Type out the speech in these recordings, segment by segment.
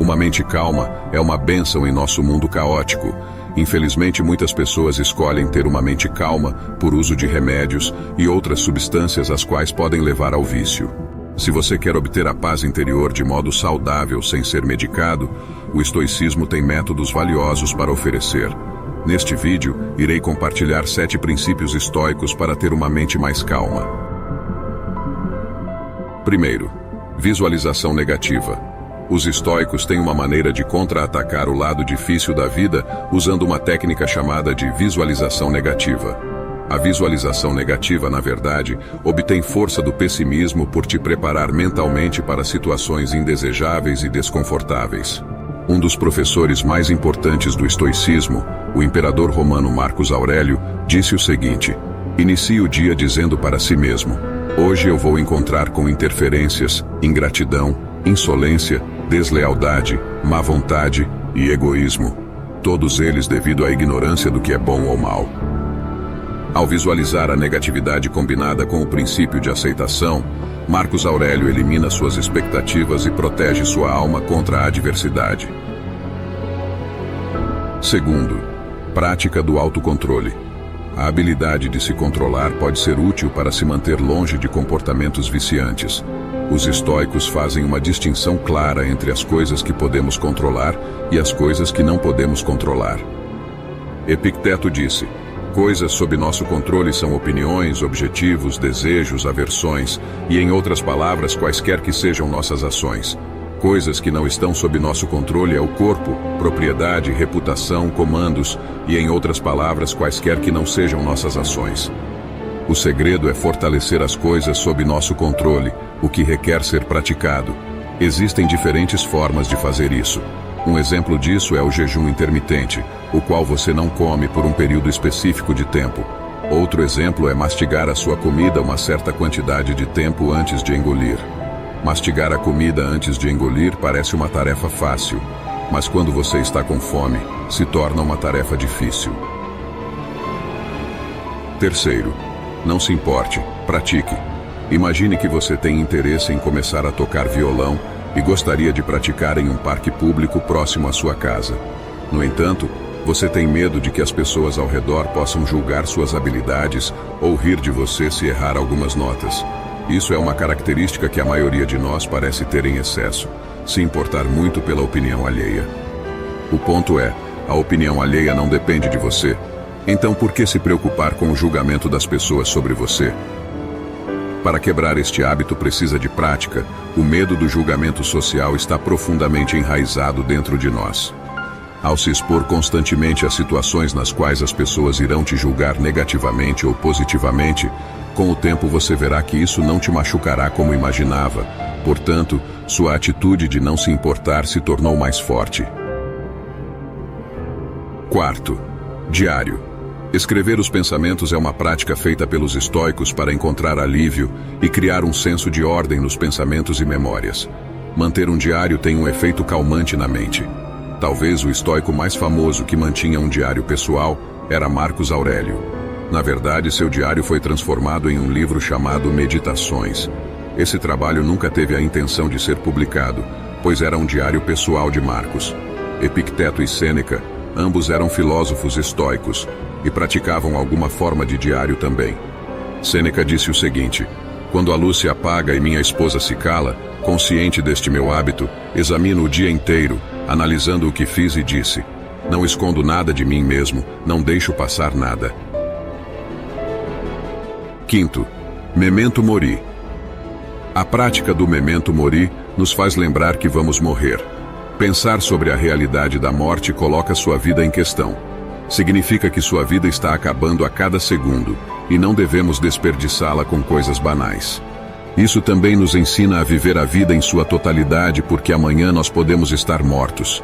Uma mente calma é uma bênção em nosso mundo caótico. Infelizmente, muitas pessoas escolhem ter uma mente calma por uso de remédios e outras substâncias as quais podem levar ao vício. Se você quer obter a paz interior de modo saudável sem ser medicado, o estoicismo tem métodos valiosos para oferecer. Neste vídeo, irei compartilhar 7 princípios estoicos para ter uma mente mais calma. Primeiro, visualização negativa. Os estoicos têm uma maneira de contra-atacar o lado difícil da vida usando uma técnica chamada de visualização negativa. A visualização negativa, na verdade, obtém força do pessimismo por te preparar mentalmente para situações indesejáveis e desconfortáveis. Um dos professores mais importantes do estoicismo, o imperador romano Marcos Aurélio, disse o seguinte: inicie o dia dizendo para si mesmo: hoje eu vou encontrar com interferências, ingratidão, insolência, deslealdade, má vontade e egoísmo. Todos eles devido à ignorância do que é bom ou mal. Ao visualizar a negatividade combinada com o princípio de aceitação, Marcos Aurélio elimina suas expectativas e protege sua alma contra a adversidade. Segundo, prática do autocontrole. A habilidade de se controlar pode ser útil para se manter longe de comportamentos viciantes. Os estoicos fazem uma distinção clara entre as coisas que podemos controlar e as coisas que não podemos controlar. Epicteto disse: coisas sob nosso controle são opiniões, objetivos, desejos, aversões e, em outras palavras, quaisquer que sejam nossas ações. Coisas que não estão sob nosso controle é o corpo, propriedade, reputação, comandos e, em outras palavras, quaisquer que não sejam nossas ações. O segredo é fortalecer as coisas sob nosso controle, o que requer ser praticado. Existem diferentes formas de fazer isso. Um exemplo disso é o jejum intermitente, o qual você não come por um período específico de tempo. Outro exemplo é mastigar a sua comida uma certa quantidade de tempo antes de engolir. Mastigar a comida antes de engolir parece uma tarefa fácil, mas quando você está com fome, se torna uma tarefa difícil. Terceiro, não se importe, pratique. Imagine que você tem interesse em começar a tocar violão e gostaria de praticar em um parque público próximo à sua casa. No entanto, você tem medo de que as pessoas ao redor possam julgar suas habilidades ou rir de você se errar algumas notas. Isso é uma característica que a maioria de nós parece ter em excesso, se importar muito pela opinião alheia. O ponto é, a opinião alheia não depende de você. Então por que se preocupar com o julgamento das pessoas sobre você? Para quebrar este hábito precisa de prática. O medo do julgamento social está profundamente enraizado dentro de nós. Ao se expor constantemente a situações nas quais as pessoas irão te julgar negativamente ou positivamente, com o tempo você verá que isso não te machucará como imaginava. Portanto, sua atitude de não se importar se tornou mais forte. Quarto, diário. Escrever os pensamentos é uma prática feita pelos estoicos para encontrar alívio e criar um senso de ordem nos pensamentos e memórias. Manter um diário tem um efeito calmante na mente. Talvez o estoico mais famoso que mantinha um diário pessoal era Marcos Aurélio. Na verdade, seu diário foi transformado em um livro chamado Meditações. Esse trabalho nunca teve a intenção de ser publicado, pois era um diário pessoal de Marcos. Epicteto e Sêneca, ambos eram filósofos estoicos e praticavam alguma forma de diário também. Sêneca disse o seguinte: quando a luz se apaga e minha esposa se cala, consciente deste meu hábito, examino o dia inteiro, analisando o que fiz e disse: não escondo nada de mim mesmo, não deixo passar nada. Quinto, memento mori. A prática do memento mori nos faz lembrar que vamos morrer. Pensar sobre a realidade da morte coloca sua vida em questão. Significa que sua vida está acabando a cada segundo, e não devemos desperdiçá-la com coisas banais. Isso também nos ensina a viver a vida em sua totalidade, porque amanhã nós podemos estar mortos.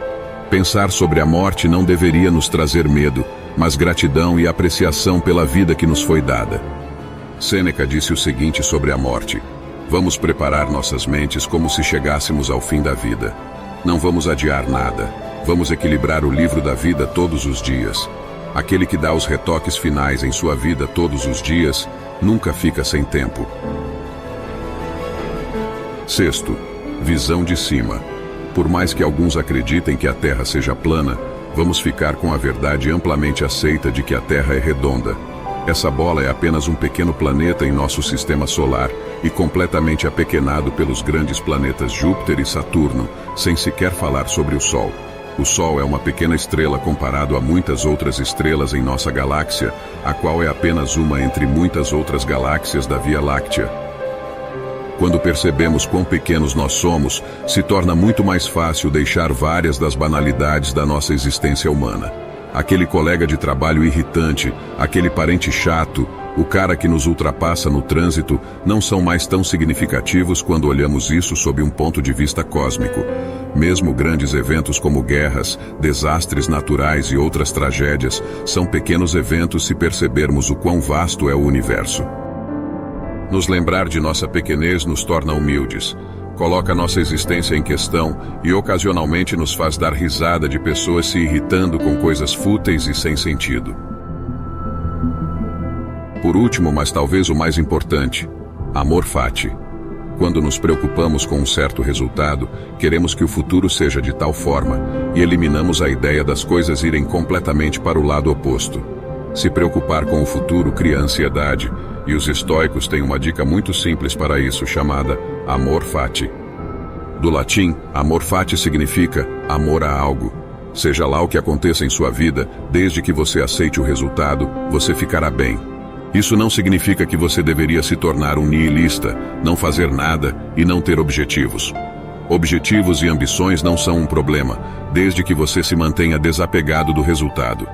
Pensar sobre a morte não deveria nos trazer medo, mas gratidão e apreciação pela vida que nos foi dada. Sêneca disse o seguinte sobre a morte: vamos preparar nossas mentes como se chegássemos ao fim da vida. Não vamos adiar nada. Vamos equilibrar o livro da vida todos os dias. Aquele que dá os retoques finais em sua vida todos os dias, nunca fica sem tempo. Sexto, visão de cima. Por mais que alguns acreditem que a Terra seja plana, vamos ficar com a verdade amplamente aceita de que a Terra é redonda. Essa bola é apenas um pequeno planeta em nosso sistema solar e completamente apequenado pelos grandes planetas Júpiter e Saturno, sem sequer falar sobre o Sol. O Sol é uma pequena estrela comparado a muitas outras estrelas em nossa galáxia, a qual é apenas uma entre muitas outras galáxias da Via Láctea. Quando percebemos quão pequenos nós somos, se torna muito mais fácil deixar várias das banalidades da nossa existência humana. Aquele colega de trabalho irritante, aquele parente chato, o cara que nos ultrapassa no trânsito, não são mais tão significativos quando olhamos isso sob um ponto de vista cósmico. Mesmo grandes eventos como guerras, desastres naturais e outras tragédias, são pequenos eventos se percebermos o quão vasto é o universo. Nos lembrar de nossa pequenez nos torna humildes, coloca nossa existência em questão e ocasionalmente nos faz dar risada de pessoas se irritando com coisas fúteis e sem sentido. Por último, mas talvez o mais importante, amor fati. Quando nos preocupamos com um certo resultado, queremos que o futuro seja de tal forma e eliminamos a ideia das coisas irem completamente para o lado oposto. Se preocupar com o futuro cria ansiedade, e os estoicos têm uma dica muito simples para isso, chamada amor fati. Do latim, amor fati significa amor a algo. Seja lá o que aconteça em sua vida, desde que você aceite o resultado, você ficará bem. Isso não significa que você deveria se tornar um nihilista, não fazer nada e não ter objetivos. Objetivos e ambições não são um problema, desde que você se mantenha desapegado do resultado.